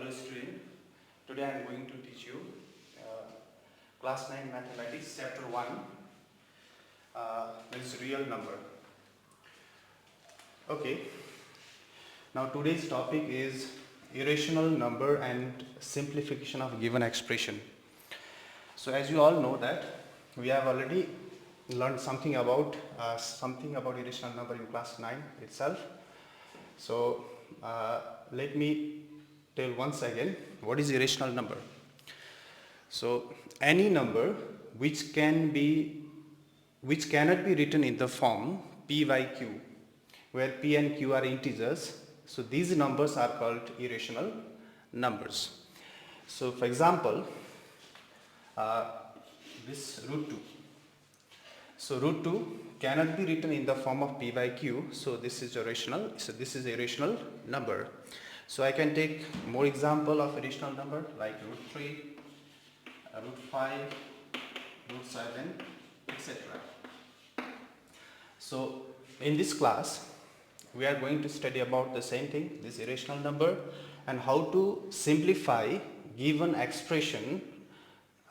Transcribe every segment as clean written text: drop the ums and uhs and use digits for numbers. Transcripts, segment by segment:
Hello student, today I am going to teach you class 9 mathematics chapter 1, that is real number. Okay, now today's topic is irrational number and simplification of given expression. So as you all know that we have already learned something about irrational number in class 9 itself. So let me tell once again what is irrational number. So any number which cannot be written in the form p by q, where p and q are integers. So these numbers are called irrational numbers. So for example, this root 2. So root 2 cannot be written in the form of p by q, so this is irrational. So this is irrational number. So I can take more example of irrational number like root 3, root 5, root 7, etc. So in this class we are going to study about the same thing, this irrational number, and how to simplify given expression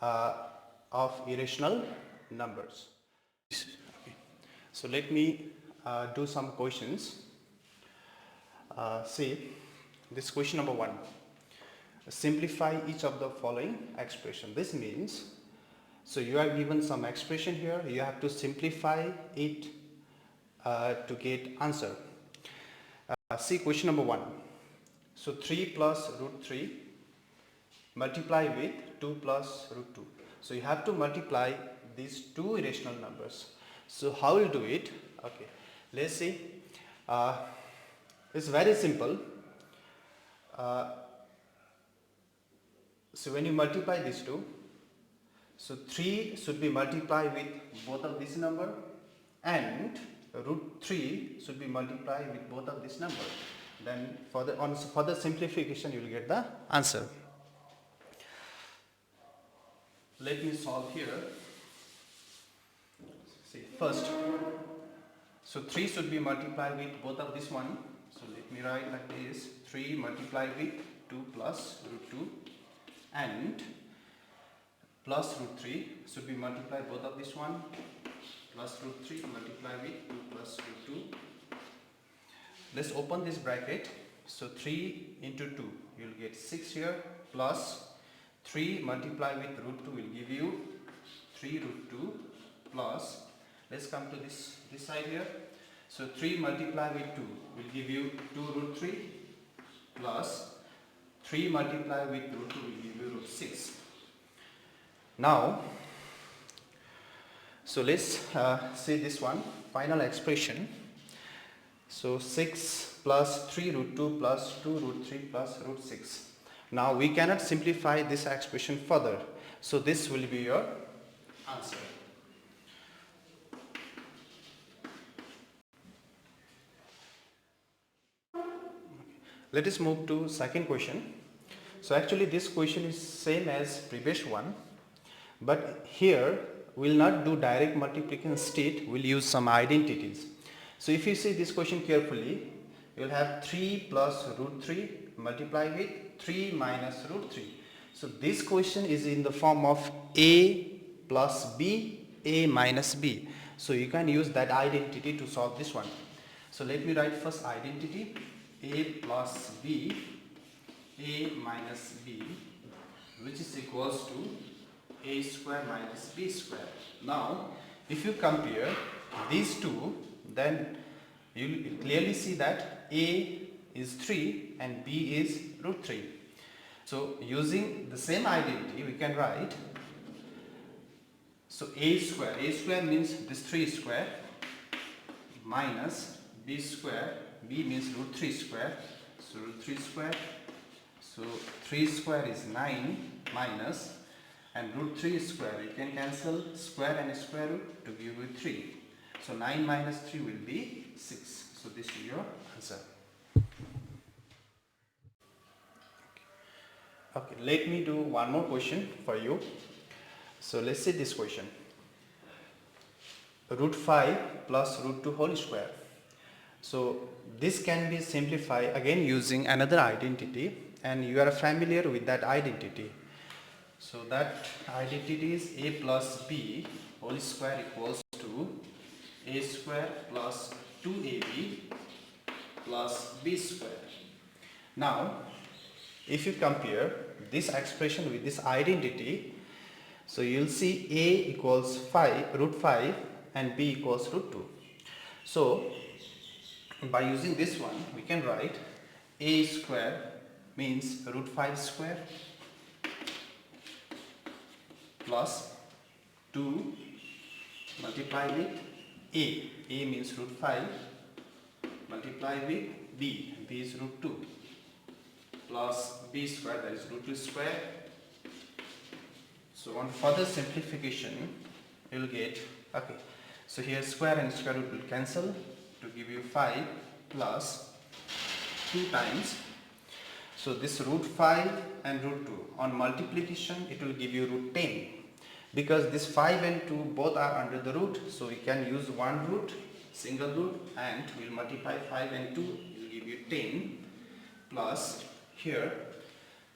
of irrational numbers. Okay. So let me do some questions. See, this question number 1. Simplify each of the following expression. This means, so you are given some expression here, you have to simplify it to get answer. See question number 1. So 3 plus root 3 multiply with 2 plus root 2. So you have to multiply these two irrational numbers. So how we'll do it? Okay, let's see. It's very simple. So when you multiply these two, so 3 should be multiplied with both of this number, and root 3 should be multiplied with both of this number. Then for the simplification you will get the answer. Let me solve here. See, first, so 3 should be multiplied with both of this one. So let me write like this: 3 multiplied with 2 plus root 2, and plus root 3 should be multiplied both of this one, plus root 3 multiplied with 2 plus root 2. Let's open this bracket. So 3 into 2, you will get 6 here, plus 3 multiplied with root 2 will give you 3 root 2, plus, let's come to this side here. So 3 multiplied with 2 will give you 2 root 3, plus 3 multiplied with root 2 will give you root 6. Now, so let's see this one, final expression. So 6 plus 3 root 2 plus 2 root 3 plus root 6. Now we cannot simplify this expression further. So this will be your answer. Let us move to second question. So actually this question is same as previous one, but here we will not do direct multiplication, instead we will use some identities. So if you see this question carefully, you will have 3 plus root 3 multiplied with 3 minus root 3. So this question is in the form of a plus b, a minus b. So you can use that identity to solve this one. So let me write first identity: a plus b, a minus b, which is equals to a square minus b square. Now if you compare these two, then you will clearly see that a is 3 and b is root 3. So using the same identity we can write, so a square means this 3 square, minus b square, b means root 3 square, so root 3 square, so 3 square is 9, minus, and root 3 square, you can cancel square and square root to give you 3. So 9 minus 3 will be 6. So this is your answer. Okay, let me do one more question for you. So let's see this question. Root 5 plus root 2 whole square. So this can be simplified again using another identity. and you are familiar with that identity. So that identity is a plus b whole square equals to a square plus 2ab plus b square. Now if you compare this expression with this identity, so you'll see a equals 5 root 5 and b equals root 2. So by using this one we can write a square means root 5 square plus 2 multiply with a means root 5 multiply with b is root 2 plus b square, that is root 2 square. So on further simplification you will get, okay, so here square and square root will cancel to give you 5 plus 2 times, so this root 5 and root 2 on multiplication it will give you root 10, because this 5 and 2 both are under the root, so we can use one root, single root, and we will multiply 5 and 2, it will give you 10 plus here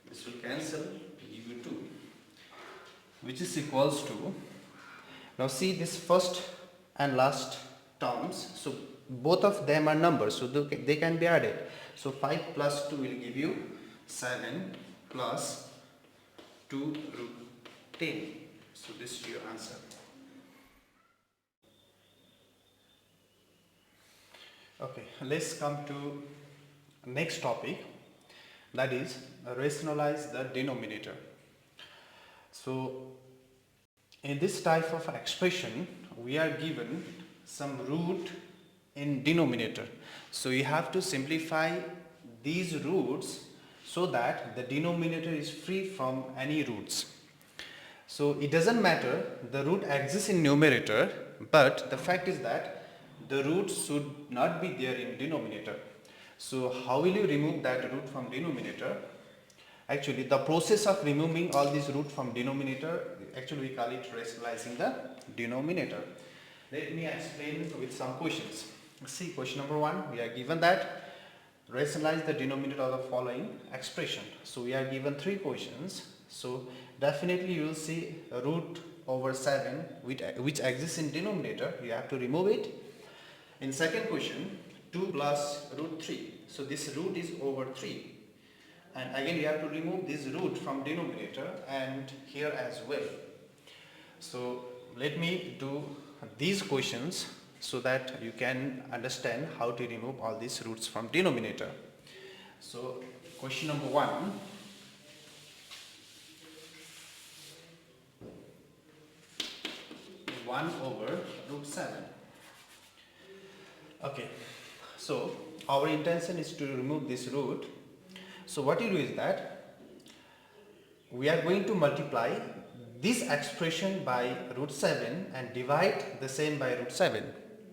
this will cancel to give you 2, which is equals to, now see this first and last terms, so both of them are numbers, so they can be added. So 5 plus 2 will give you 7 plus 2 root 10. So this is your answer. Okay, let's come to next topic, that is rationalize the denominator. So in this type of expression we are given some root in denominator, so you have to simplify these roots so that the denominator is free from any roots. So it doesn't matter the root exists in numerator, but the fact is that the root should not be there in denominator. So how will you remove that root from denominator? Actually the process of removing all these root from denominator, actually we call it rationalizing the denominator. Let me explain with some questions. See, question number 1, we are given that rationalize the denominator of the following expression. So we are given 3 questions. So definitely you will see root over 7 which exists in denominator, you have to remove it. In second question, 2 plus root 3, so this root is over 3, and again you have to remove this root from denominator and here as well. So let me do these questions so that you can understand how to remove all these roots from denominator. So question number 1, 1 over root 7. Okay, so our intention is to remove this root. So what you do is that we are going to multiply this expression by root 7 and divide the same by root 7.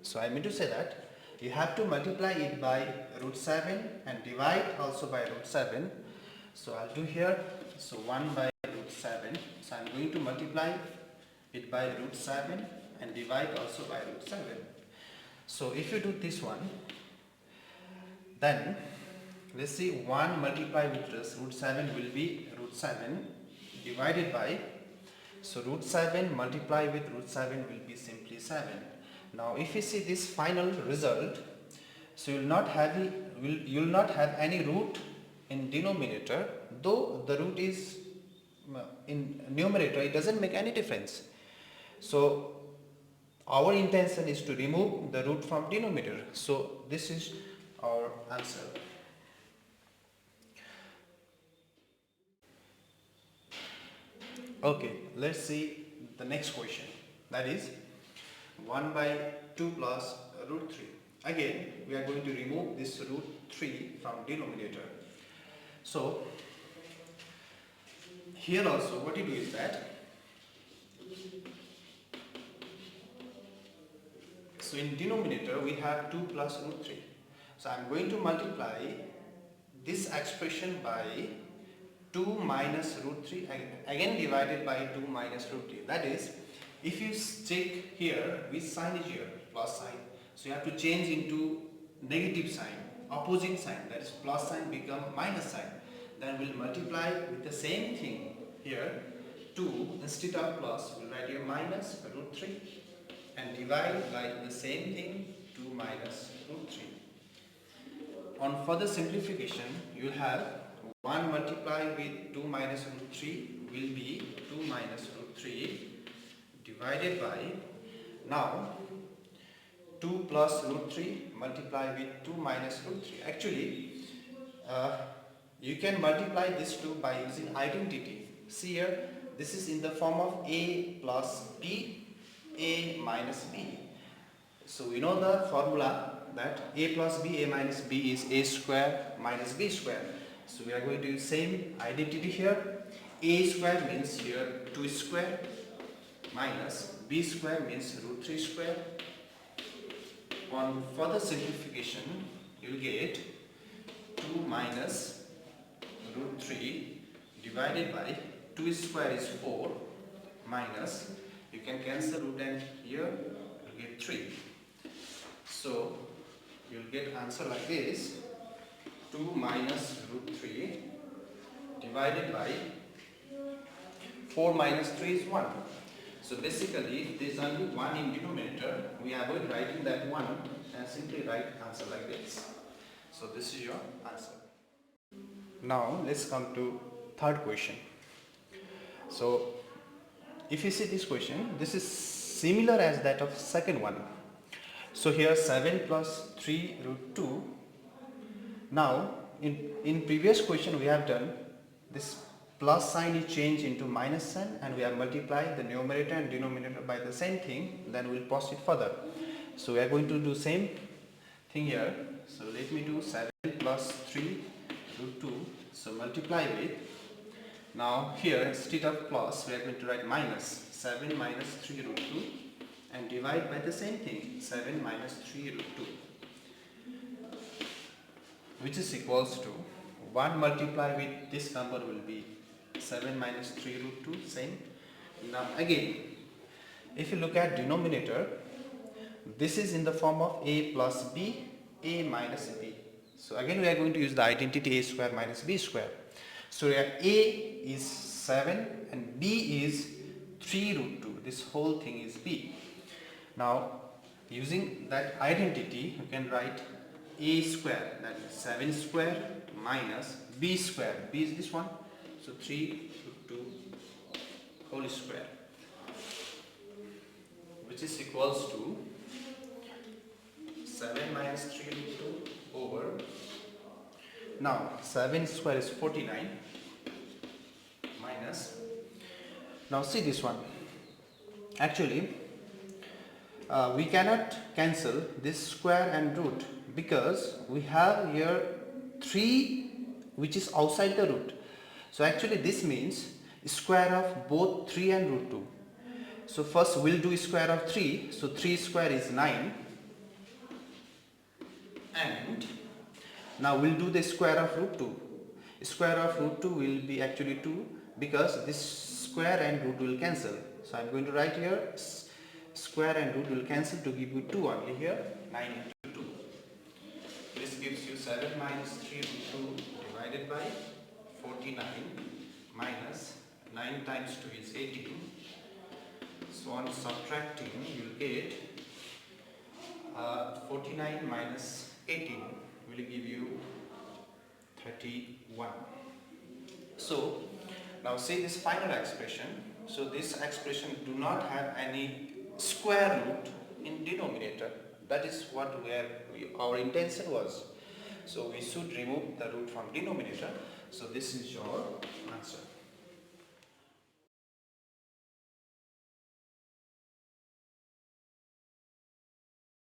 So I mean to say that you have to multiply it by root 7 and divide also by root 7. So I'll do here, so 1 by root 7. So I'm going to multiply it by root 7 and divide also by root 7. So if you do this one, then let's see, 1 multiplied with root 7 will be root 7 divided by, so root 7 multiplied with root 7 will be simply 7. Now if you see this final result, so you will not have any root in denominator, though the root is in numerator, it doesn't make any difference. So our intention is to remove the root from denominator. So this is our answer. Okay, let's see the next question, that is 1 by 2 plus root 3. Again we are going to remove this root 3 from denominator. So here also what you do is that, so in denominator we have 2 plus root 3. So I am going to multiply this expression by 2 minus root 3 again divided by 2 minus root 3. That is, if you check here which sign is here, plus sign, so you have to change into negative sign, opposing sign, that is plus sign become minus sign. then we'll multiply with the same thing here. 2 instead of plus, we'll write here minus root 3 and divide by the same thing 2 minus root 3. On further simplification, you'll have 1 multiplied with 2 minus root 3 will be 2 minus root 3 divided by, now 2 plus root 3 multiply with 2 minus root 3. Actually, you can multiply this 2 by using identity. See here, this is in the form of a plus b, a minus b. So we know the formula that a plus b, a minus b is a square minus b square. So we are going to use same identity here. A square means here 2 square minus b square means root 3 square. On further simplification, you will get 2 minus root 3 divided by 2 square is 4 minus, you can cancel root and here you get 3. So you will get answer like this, 2 minus root 3 divided by 4 minus 3 is 1. So basically, if there is only 1 in denominator, we avoid writing that 1 and simply write answer like this. So this is your answer. Now let's come to third question. So if you see this question, this is similar as that of second one. So here 7 plus 3 root 2. Now in previous question we have done this plus sign is changed into minus sign and we have multiplied the numerator and denominator by the same thing, then we will proceed further. So we are going to do same thing here. So let me do 7 plus 3 root 2. So multiply with, now here instead of plus we are going to write minus 7 minus 3 root 2 and divide by the same thing 7 minus 3 root 2, which is equals to 1 multiply with this number will be 7 minus 3 root 2, same. Now again, if you look at denominator, this is in the form of a plus b, a minus b. So again we are going to use the identity a square minus b square. So here a is 7 and b is 3 root 2. This whole thing is b. Now using that identity you can write a square, that is 7 square minus b square. B is this one. So 3 root 2 whole square, which is equals to 7 minus 3 root 2 over, now 7 square is 49 minus, now see this one, actually we cannot cancel this square and root because we have here 3 which is outside the root. So actually this means square of both 3 and root 2. So first we'll do square of 3. So 3 square is 9. And now we'll do the square of root 2. Square of root 2 will be actually 2 because this square and root will cancel. So I'm going to write here square and root will cancel to give you 2 only here, 9 into 2. This gives you 7 minus 3 root 2 divided by 49 minus 9 times 2 is 18. So on subtracting you will get 49 minus 18 will give you 31. So now see this final expression. So this expression do not have any square root in denominator. That is what our intention was. So we should remove the root from denominator. So this is your answer.